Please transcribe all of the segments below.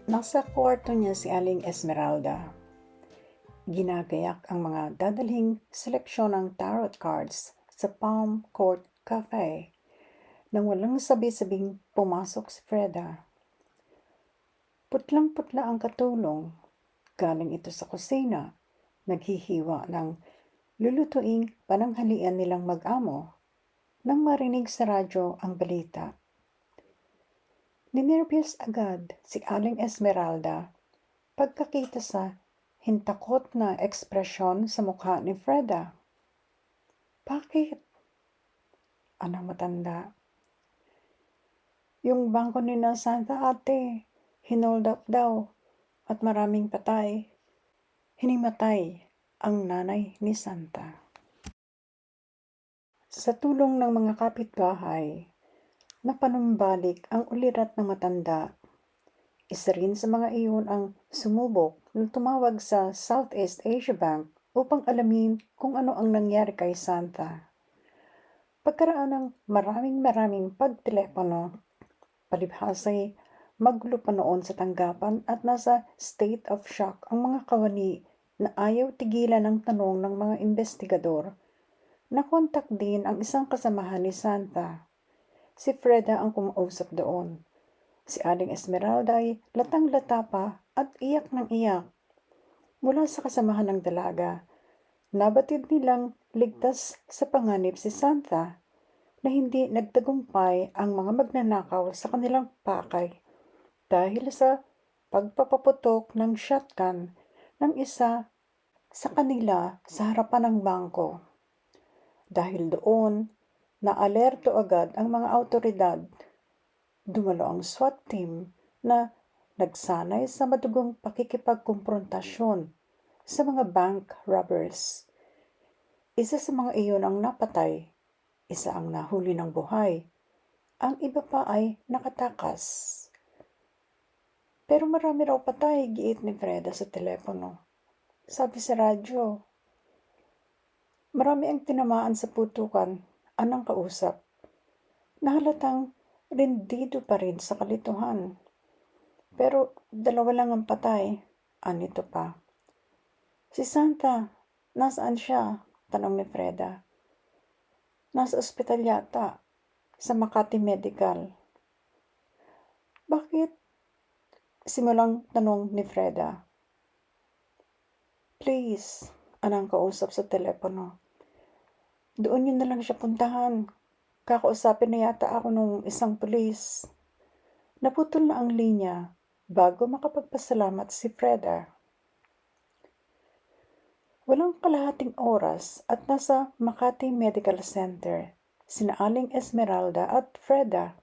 Nasa kwarto niya si Aling Esmeralda. Ginagayak ang mga dadalhing seleksyon ng tarot cards sa Palm Court Cafe nang walang sabi-sabing pumasok si Freda. Putlang-putla ang katulong. Galing ito sa kusina. Naghihiwa ng lulutuing pananghalian nilang mag-amo nang marinig sa radyo ang balita. Ninervyos agad si Aling Esmeralda pagkakita sa hintakot na ekspresyon sa mukha ni Freda. Bakit? Anong matanda? Yung bangko ni na Santa ate, hinold up daw at maraming patay. Hinimatay ang nanay ni Santa. Sa tulong ng mga kapitbahay, napanumbalik ang ulirat ng matanda. Isa rin sa mga iyon ang sumubok na tumawag sa Southeast Asia Bank upang alamin kung ano ang nangyari kay Santa. Pagkaraan ng maraming pagtelepono, palibhasa'y magulo pa noon sa tanggapan at nasa state of shock ang mga kawani na ayaw tigilan ng tanong ng mga investigador. Nakontak din ang isang kasamahan ni Santa. Si Freda ang kumausap doon. Si Aling Esmeralda ay latang-lata pa at iyak ng iyak. Mula sa kasamahan ng dalaga, nabatid nilang ligtas sa panganib si Santa na hindi nagtagumpay ang mga magnanakaw sa kanilang pakay dahil sa pagpapaputok ng shotgun ng isa sa kanila sa harapan ng bangko. Dahil doon, naalerto agad ang mga awtoridad. Dumalo ang SWAT team na nagsanay sa madugong pakikipagkumprontasyon sa mga bank robbers. Isa sa mga iyon ang napatay, isa ang nahuli ng buhay, ang iba pa ay nakatakas. Pero marami raw patay, giit ni Freda sa telepono. Sabi sa radyo, marami ang tinamaan sa putukan, anang kausap. Nahalatang rendido pa rin sa kalituhan. Pero 2 lang ang patay, anito pa. Si Santa, nasaan siya? Tanong ni Freda. Nasa ospital yata, sa Makati Medical. Bakit? Simulang tanong ni Freda. Please, anang kausap sa telepono. Doon yun na lang siya puntahan. Kakausapin na yata ako nung isang pulis. Naputol na ang linya bago makapagpasalamat si Freda. Walang kalahating oras at nasa Makati Medical Center sina Aling Esmeralda at Freda.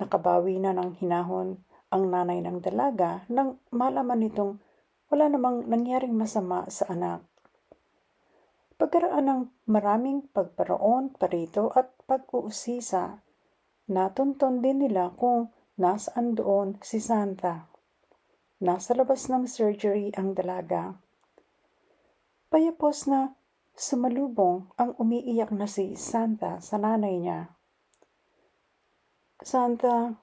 Nakabawi na ng hinahon ang nanay ng dalaga nang malaman nitong wala namang nangyaring masama sa anak. Pagkaraan ng maraming pagparoon, parito at pag-uusisa, natunton din nila kung nasaan doon si Santa. Nasa labas ng surgery ang dalaga. Payapos na sumalubong ang umiiyak na si Santa sa nanay niya. Santa,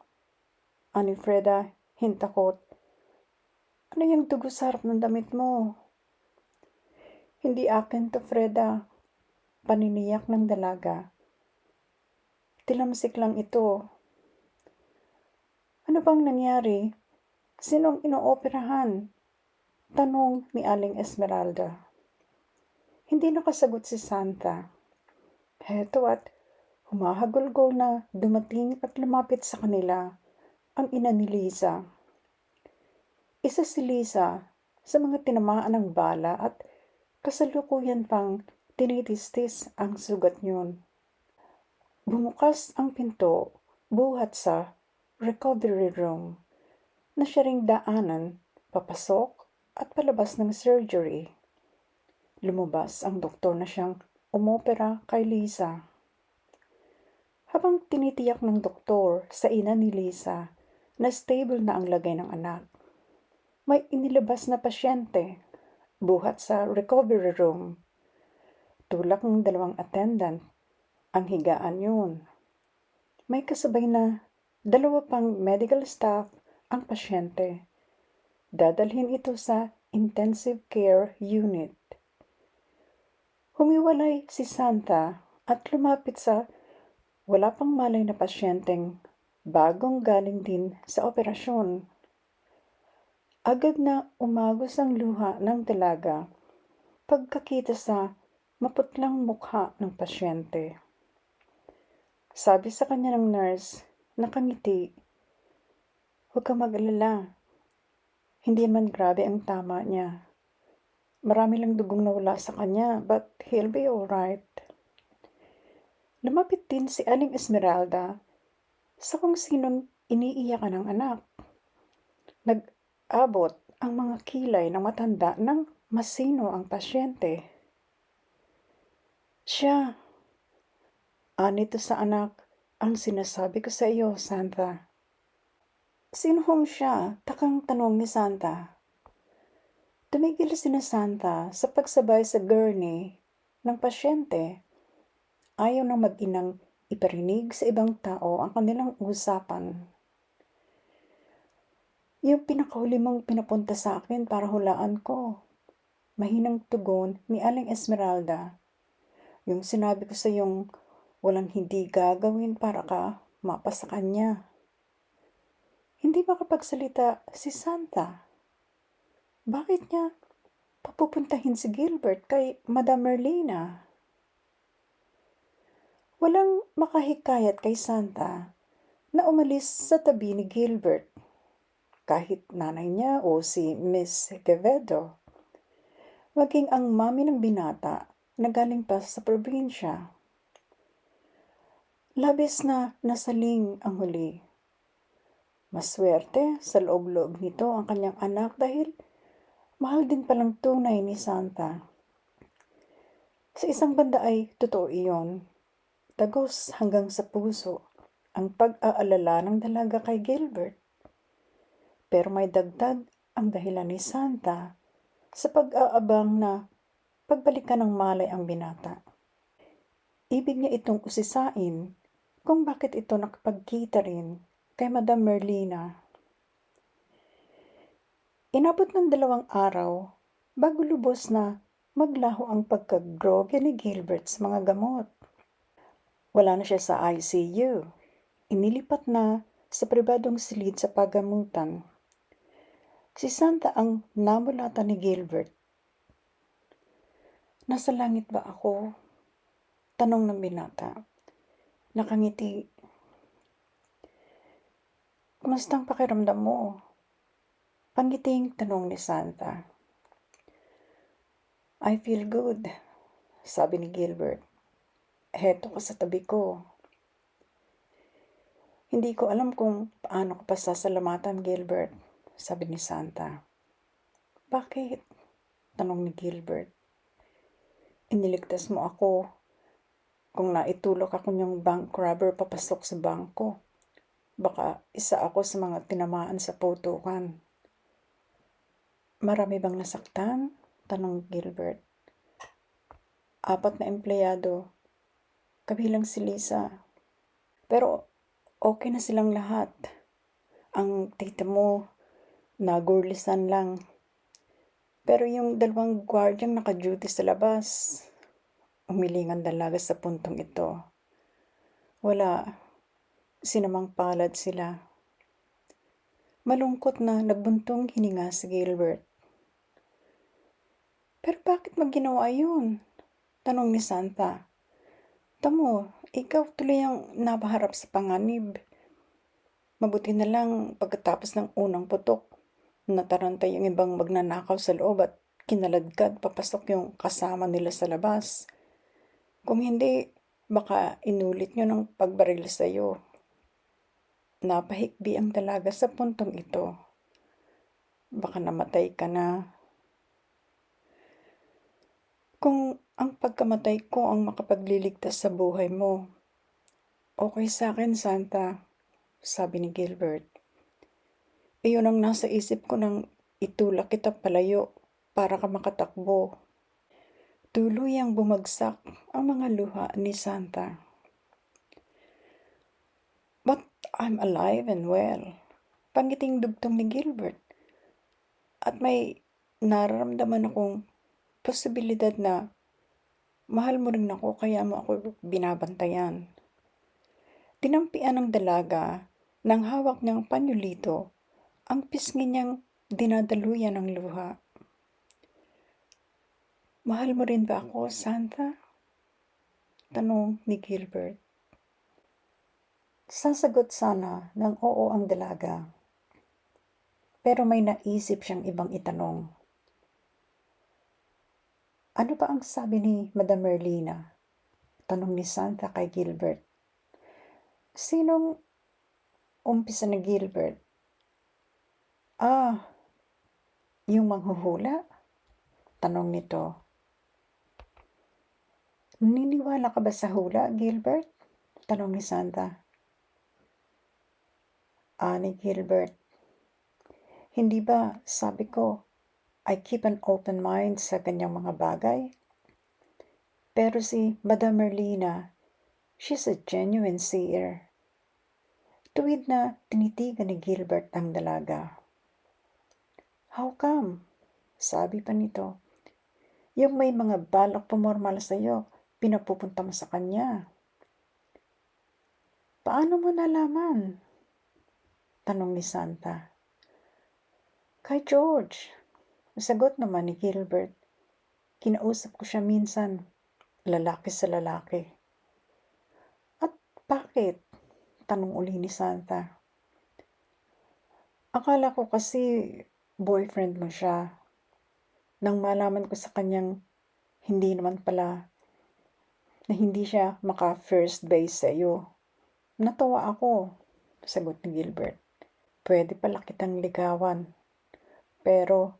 ani Freda, hintakot. Ano yung dugo sa harap ng damit mo? Hindi akin to, Freda. Paniniyak ng dalaga. Tilamsik lang ito. Ano bang nangyari? Sinong inooperahan? Tanong ni Aling Esmeralda. Hindi nakasagot si Santa. Heto at humahagulgol na dumating at lumapit sa kanila ang ina ni Lisa. Isa si Lisa sa mga tinamaan ng bala at kasalukuyan pang tinitistis ang sugat niyon. Bumukas ang pinto buhat sa recovery room na siya ring daanan papasok at palabas ng surgery. Lumabas ang doktor na siyang umopera kay Lisa. Habang tinitiyak ng doktor sa ina ni Lisa na stable na ang lagay ng anak, may inilabas na pasyente buhat sa recovery room. Tulak ng 2 attendant, ang higaan yun. May kasabay na 2 pang medical staff ang pasyente. Dadalhin ito sa intensive care unit. Humiwalay si Santa at lumapit sa wala pang malay na pasyenteng bagong galing din sa operasyon. Agad na umagos ang luha ng dalaga pagkakita sa maputlang mukha ng pasyente. Sabi sa kanya ng nurse, nakangiti, "Huwag kang mag-alala, hindi man grabe ang tama niya. Marami lang dugong nawala sa kanya, but he'll be alright." Lumapit din si Aling Esmeralda sa kung sinong iniiyakan ng anak. Nag-abot ang mga kilay ng matanda nang masino ang pasyente. Siya, anito sa anak, ang sinasabi ko sa iyo, Santa. Sino hong siya? Takang tanong ni Santa. Tumigil sina Santa sa pagsabay sa gurney ng pasyente. Ayaw ng mag-inang iparinig sa ibang tao ang kanilang usapan. Yung pinakahuli mong pinapunta sa akin para hulaan ko. Mahinang tugon ni Aling Esmeralda. Yung sinabi ko sa yung walang hindi gagawin para ka mapa sa kanya. Hindi makapagsalita si Santa. Bakit niya papupuntahin si Gilbert kay Madam Merlina? Walang makahikayat kay Santa na umalis sa tabi ni Gilbert. Kahit nanay niya o si Miss Quevedo, maging ang mami ng binata na galing pa sa probinsya. Labis na nasaling ang huli. Maswerte sa loob-loob nito ang kanyang anak dahil mahal din palang tunay ni Santa. Sa isang banda ay totoo iyon. Tagos hanggang sa puso ang pag-aalala ng dalaga kay Gilbert. Pero may dagdag ang dahilan ni Santa sa pag-aabang na pagbalikan ng malay ang binata. Ibig niya itong usisain kung bakit ito nakapagkita rin kay Madam Merlina. Inabot ng 2 araw bago lubos na maglaho ang pagkagroge ni Gilbert sa mga gamot. Wala na siya sa ICU. Inilipat na sa pribadong silid sa pagamutan. Si Santa ang namulatan ni Gilbert. Nasa langit ba ako? Tanong ng binata. Nakangiti. Kumastang pakiramdam mo? Pangiting tanong ni Santa. I feel good, sabi ni Gilbert. Heto ka sa tabi ko. Hindi ko alam kung paano ko pa sasalamatan, Gilbert, sabi ni Santa. Bakit? Tanong ni Gilbert. Iniligtas mo ako kung naitulok ako niyang bank robber papasok sa bangko. Baka isa ako sa mga tinamaan sa putukan. Marami bang nasaktan? Tanong Gilbert. 4 na empleyado, kabilang si Lisa. Pero okay na silang lahat. Ang tita mo, nagurlisan lang. Pero yung 2 gwardyang naka-duty sa labas, umiling ang dalaga sa puntong ito. Wala, sinamang palad sila. Malungkot na nagbuntong hininga si Gilbert. Pero bakit ginawa yun? Tanong ni Santa. Tamo, ikaw tuloy ang napaharap sa panganib. Mabuti na lang pagkatapos ng unang putok, natarantay yung ibang magnanakaw sa loob at kinaladkad papasok yung kasama nila sa labas. Kung hindi, baka inulit nyo ng pagbaril sa'yo. Napahikbi ang dalaga sa puntong ito. Baka namatay ka na. Kung ang pagkamatay ko ang makapagliligtas sa buhay mo, okay sa akin, Santa, sabi ni Gilbert. Iyon ang nasa isip ko nang itulak kita palayo para ka makatakbo. Tuluyang bumagsak ang mga luha ni Santa. But I'm alive and well, Pangiting dugtong ni Gilbert at may nararamdaman akong posibilidad na mahal mo rin ako kaya mo ako binabantayan. Tinampian ng dalaga nang hawak niyang panyolito ang pisngi niyang dinadaluyan ng luha. Mahal mo rin ba ako, Santa? Tanong ni Gilbert. Sasagot sana ng oo ang dalaga. Pero may naisip siyang ibang itanong. Ano ba ang sabi ni Madam Merlina? Tanong ni Santa kay Gilbert. Sinong umpisa ni Gilbert? Yung manghuhula? Tanong nito. Naniniwala ka ba sa hula, Gilbert? Tanong ni Santa. Ni Gilbert. Hindi ba, sabi ko, I keep an open mind sa kanyang mga bagay? Pero si Madam Merlina, she's a genuine seer. Tuwid na tinitigan ni Gilbert ang dalaga. How come? Sabi pa nito. Yung may mga balak pumormal sa'yo, pinapupunta mo sa kanya. Paano mo nalaman? Tanong ni Santa. Kay George. Sagot naman ni Gilbert. Kinausap ko siya minsan, lalaki sa lalaki. At bakit? Tanong uli ni Santa. Akala ko kasi boyfriend mo siya. Nang malaman ko sa kanyang hindi naman pala, na hindi siya maka-first base sa iyo. Natawa ako, sagot ni Gilbert. Pwede pala kitang ligawan. Pero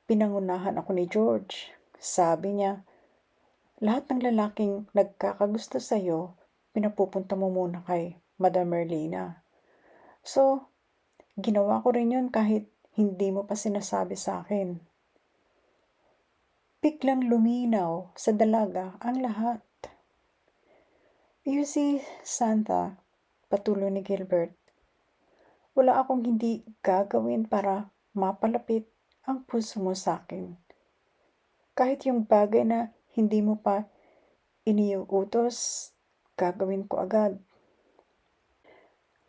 pinangunahan ako ni George. Sabi niya, lahat ng lalaking nagkakagusto sa iyo, pinapupunta mo muna kay Madam Merlina. So, ginawa ko rin yun kahit hindi mo pa sinasabi sa akin. Biglang luminaw sa dalaga ang lahat. You see, Santa, patuloy ni Gilbert, wala akong hindi gagawin para mapalapit ang puso mo sa akin. Kahit yung bagay na hindi mo pa iniuutos, gagawin ko agad.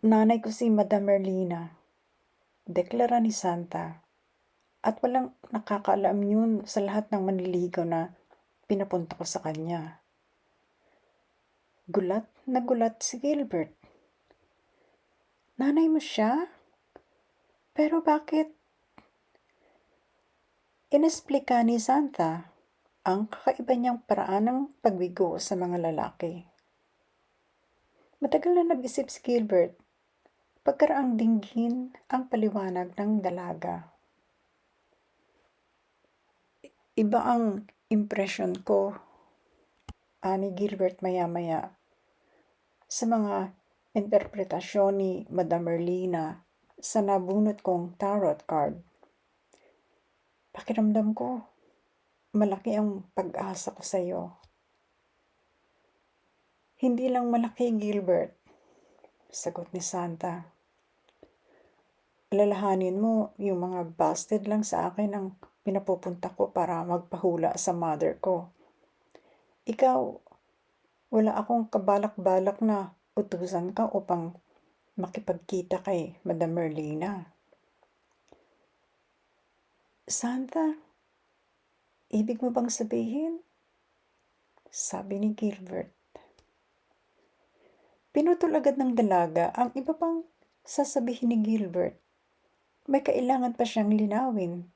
Nanay ko si Madam Merlina, deklara ni Santa, at walang nakakaalam yun sa lahat ng manliligaw na pinapunta ko sa kanya. Gulat na gulat si Gilbert. Nanay mo siya? Pero bakit? Inesplika ni Santa ang kakaiba niyang paraan ng pagbigo sa mga lalaki. Matagal na nag-isip si Gilbert. Pagkaraang dinggin ang paliwanag ng dalaga. Iba ang impresyon ko, ani Gilbert maya-maya, sa mga interpretasyon ni Madam Merlina sa nabunot kong tarot card. Pakiramdam ko, malaki ang pag-asa ko sa iyo. Hindi lang malaki, Gilbert, sagot ni Santa. Alalahanin mo, yung mga busted lang sa akin ang pinapupunta ko para magpahula sa mother ko. Ikaw, wala akong kabalak-balak na utusan ka upang makipagkita kay Madam Merlina. Santa, ibig mo bang sabihin? Sabi ni Gilbert. Pinutol agad ng dalaga ang iba pang sasabihin ni Gilbert. May kailangan pa siyang linawin.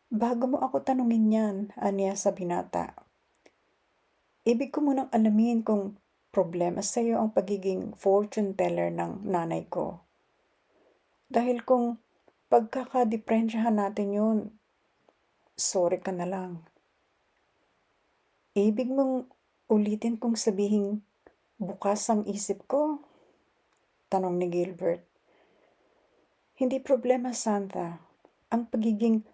Bago mo ako tanungin yan, aniya sa binata. Ibig ko munang alamin kung problema sa iyo ang pagiging fortune teller ng nanay ko. Dahil kung pagkakadiprensyahan natin yun, sorry ka na lang. Ibig mong ulitin kong sabihin bukas ang isip ko? Tanong ni Gilbert. Hindi problema, Santa, ang pagiging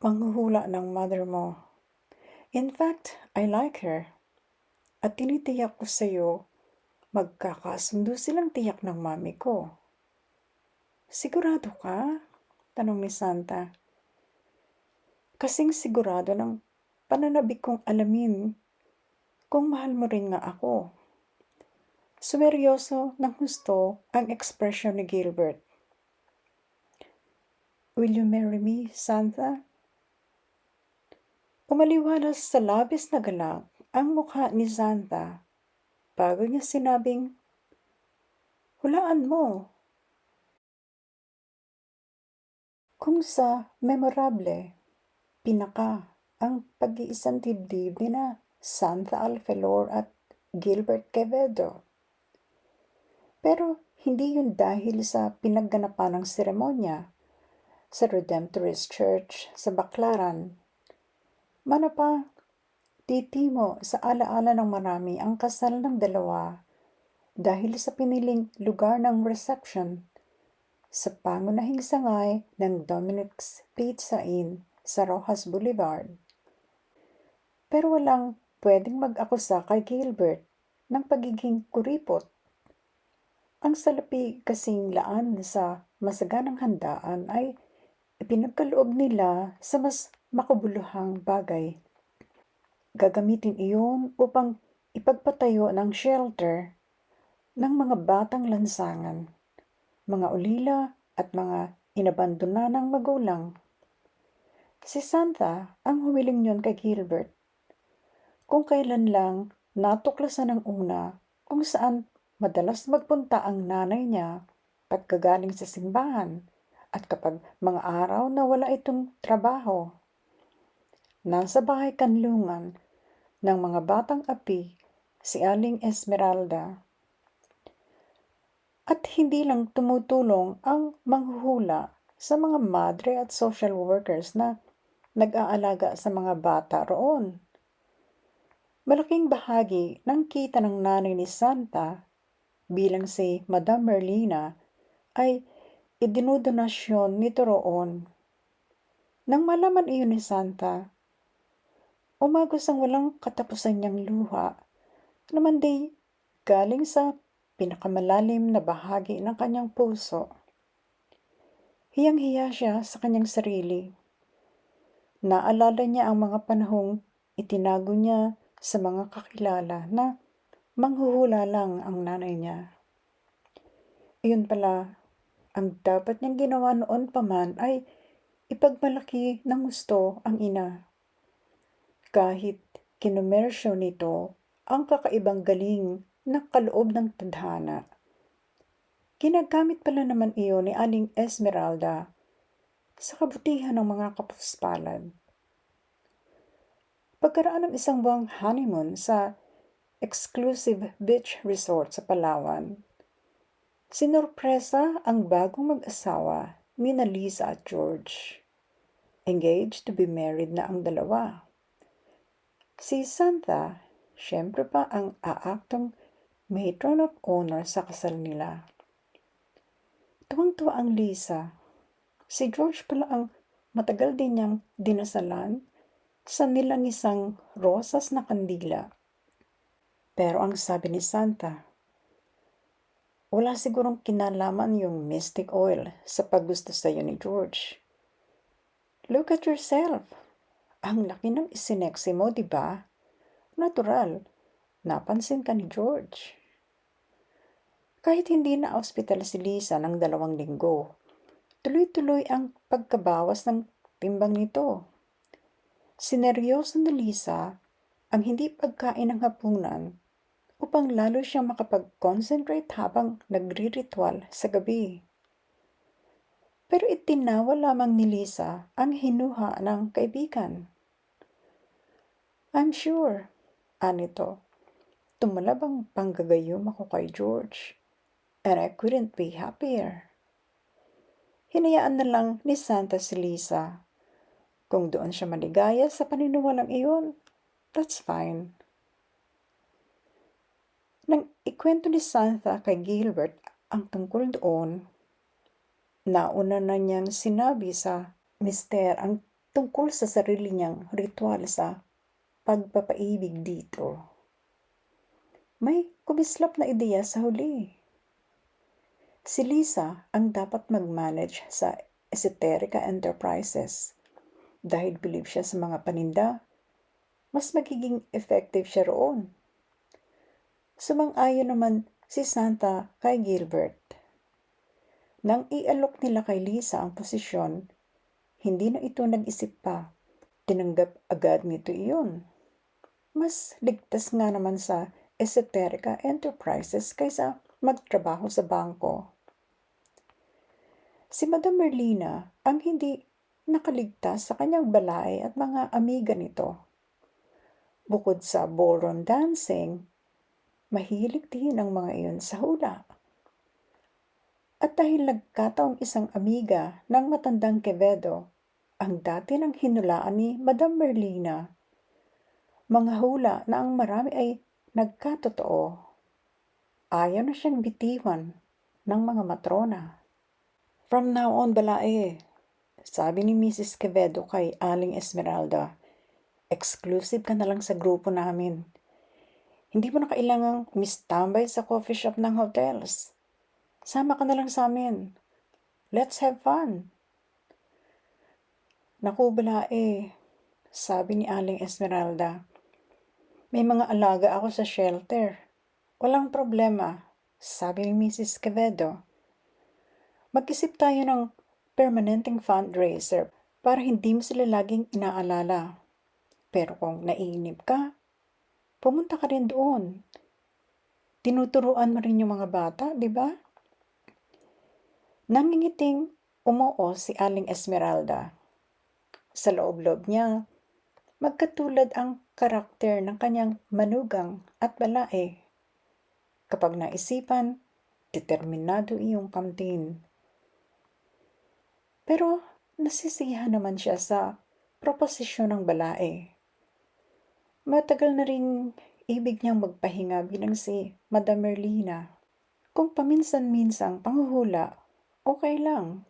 manghuhula ng mother mo. In fact, I like her. At tinitiyak ko sa iyo, magkakasundo silang tiyak ng mami ko. Sigurado ka? Tanong ni Santa. Kasing sigurado ng pananabik kong alamin kung mahal mo rin nga ako. Sumeryoso ng husto ang ekspresyon ni Gilbert. Will you marry me, Santa? Umaliwalas sa labis na galak ang mukha ni Santa bago niya sinabing, hulaan mo. Kung sa memorable, pinaka ang pag-iisang dibdib ni na Santa Alfelor at Gilbert Quevedo. Pero hindi yun dahil sa pinagganapan ng seremonya sa Redemptorist Church sa Baclaran. Manapa, titimo sa alaala ng marami ang kasal ng dalawa dahil sa piniling lugar ng reception sa pangunahing sangay ng Dominic's Pizza Inn sa Rojas Boulevard. Pero walang pwedeng mag-akusa kay Gilbert ng pagiging kuripot. Ang salapi kasing laan sa masaganang handaan ay ipinagkaloob nila sa mas makabuluhang bagay. Gagamitin iyon upang ipagpatayo ng shelter ng mga batang lansangan, mga ulila at mga inabandona ng magulang. Si Santa ang humiling niyon kay Gilbert. Kung kailan lang natuklasan ng una kung saan madalas magpunta ang nanay niya pagkagaling sa simbahan at kapag mga araw na wala itong trabaho. Nasa bahay kanlungan ng mga batang api si Aling Esmeralda. At hindi lang tumutulong ang manghuhula sa mga madre at social workers na nag-aalaga sa mga bata roon. Malaking bahagi ng kita ng nanay ni Santa bilang si Madame Merlina ay idinodonasyon nito roon. Nang malaman iyon ni Santa, umagos ang walang katapusan niyang luha naman di galing sa pinakamalalim na bahagi ng kanyang puso. Hiyang-hiya siya sa kanyang sarili. Naalala niya ang mga panahong itinago niya sa mga kakilala na manghuhula lang ang nanay niya. Iyon pala, ang dapat niyang ginawa noon pa man ay ipagmalaki ng gusto ang ina. Kahit kinumersyo nito ang kakaibang galing na kaloob ng tadhana. Ginagamit pala naman iyon ni Aling Esmeralda sa kabutihan ng mga kapuspalad. Pagkaraan ng isang buwang honeymoon sa exclusive beach resort sa Palawan, sinurpresa ang bagong mag-asawa ni Lisa at George. Engaged to be married na ang dalawa. Si Santa, syempre pa ang aaktong matron of honor sa kasal nila. Tuwang-tuwa ang Lisa. Si George pala ang matagal din niyang dinasalan sa nilangisang rosas na kandila. Pero ang sabi ni Santa, wala sigurong kinalaman yung mystic oil sa paggusto sa iyo ni George. Look at yourself. Ang laki ng isineksi mo, di ba? Natural. Napansin ka ni George. Kahit hindi na ospital si Lisa ng 2 linggo, tuloy-tuloy ang pagkabawas ng timbang nito. Sineryoso ni Lisa ang hindi pagkain ng hapunan upang lalo siyang makapag-concentrate habang nagri-ritual sa gabi. Pero itinawa lamang ni Lisa ang hinuha ng kaibigan. I'm sure, anito, tumalab ang panggagayuma ko kay George, and I couldn't be happier. Hinayaan na lang ni Santa si Lisa. Kung doon siya maligaya sa paniniwalang iyon, that's fine. Nang ikwento ni Santa kay Gilbert ang tungkol doon, nauna na niyang sinabi sa mister ang tungkol sa sarili niyang ritual sa pagpapaibig dito. May kumislap na ideya sa huli. Si Lisa ang dapat mag-manage sa Esoterica Enterprises dahil believe siya sa mga paninda. Mas magiging effective siya roon. Sumang-ayon naman si Santa kay Gilbert. Nang ialok nila kay Lisa ang posisyon, hindi na ito nag-isip pa. Tinanggap agad nito iyon. Mas ligtas nga naman sa Esoterica Enterprises kaysa magtrabaho sa bangko. Si Madam Merlina ang hindi nakaligtas sa kanyang balay at mga amiga nito. Bukod sa ballroom dancing, mahilig din ang mga iyon sa hula. At dahil nagkataong isang amiga ng matandang Quevedo, ang dati ng hinulaan ni Madam Merlina, mga hula na ang marami ay nagkatotoo. Ayaw na siyang bitiwan ng mga matrona. From now on, balae, sabi ni Mrs. Quevedo kay Aling Esmeralda, exclusive ka na lang sa grupo namin. Hindi mo na kailangang umistambay sa coffee shop ng hotels. Sama ka na lang sa amin. Let's have fun. Naku, balae, sabi ni Aling Esmeralda. May mga alaga ako sa shelter. Walang problema, sabi ni Mrs. Quevedo. Mag-isip tayo ng permanenteng fundraiser para hindi mo sila laging inaalala. Pero kung naiinip ka, pumunta ka rin doon. Tinuturuan mo rin yung mga bata, di ba? Nangingiting umoo si Aling Esmeralda. Sa loob-loob niya, magkatulad ang karakter ng kanyang manugang at balae. Kapag naisipan, determinado iyong kamtin. Pero nasisiyahan naman siya sa proposisyon ng balae. Matagal na rin ibig niyang magpahinga bilang si Madam Merlina. Kung paminsan-minsang panghuhula, okay lang.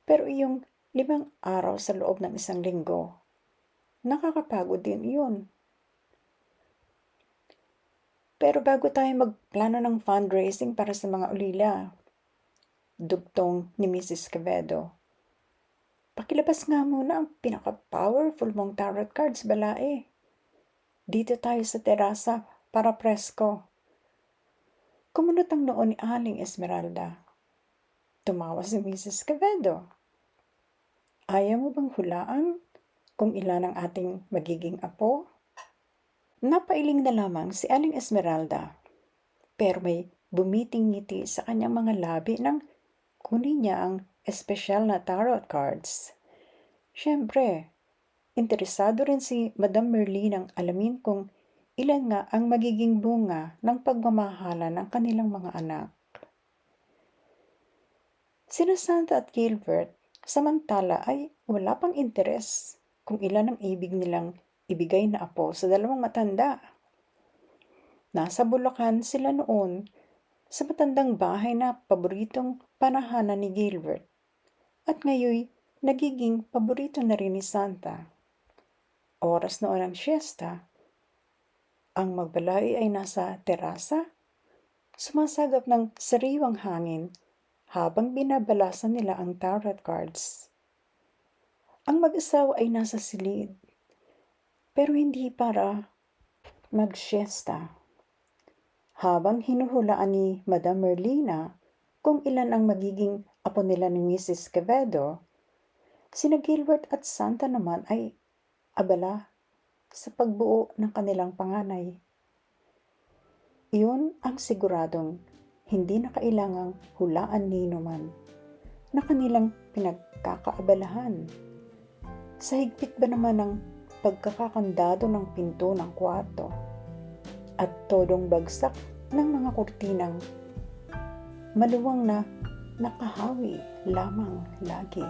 Pero iyong 5 araw sa loob ng isang linggo, nakakapagod din iyon. Pero bago tayo magplano ng fundraising para sa mga ulila, dugtong ni Mrs. Quevedo, pakilabas nga muna ang pinaka-powerful mong tarot cards, balae. Dito tayo sa terasa para presko. Kumunot ang noo ni Aling Esmeralda. Tumawa si Mrs. Quevedo. Ayaw mo bang hulaan kung ilan ang ating magiging apo? Napailing na lamang si Aling Esmeralda, pero may bumiting ngiti sa kanyang mga labi nang kunin niya ang espesyal na tarot cards. Siyempre, interesado rin si Madam Merlin ang alamin kung ilan nga ang magiging bunga ng pagmamahala ng kanilang mga anak. Sina Santa at Gilbert, samantala ay wala pang interes kung ilan ang ibig nilang ibigay na apo sa dalawang matanda. Nasa Bulacan sila noon sa matandang bahay na paboritong panahanan ni Gilbert at ngayon nagiging paborito na rin ni Santa. Oras noon ng siesta, ang magbalay ay nasa terasa, sumasagap ng sariwang hangin habang binabalasan nila ang tarot cards. Ang mag-asawa ay nasa silid, pero hindi para mag-siesta. Habang hinuhulaan ni Madam Merlina kung ilan ang magiging apo nila ni Mrs. Quevedo, sina Gilbert at Santa naman ay abala sa pagbuo ng kanilang panganay. Iyon ang siguradong hindi na kailangang hulaan nino man na kanilang pinagkakaabalahan. Sa higpit ba naman ng pagkakakandado ng pinto ng kwarto at todong bagsak ng mga kurtinang maluwang na nakahawi lamang lagi.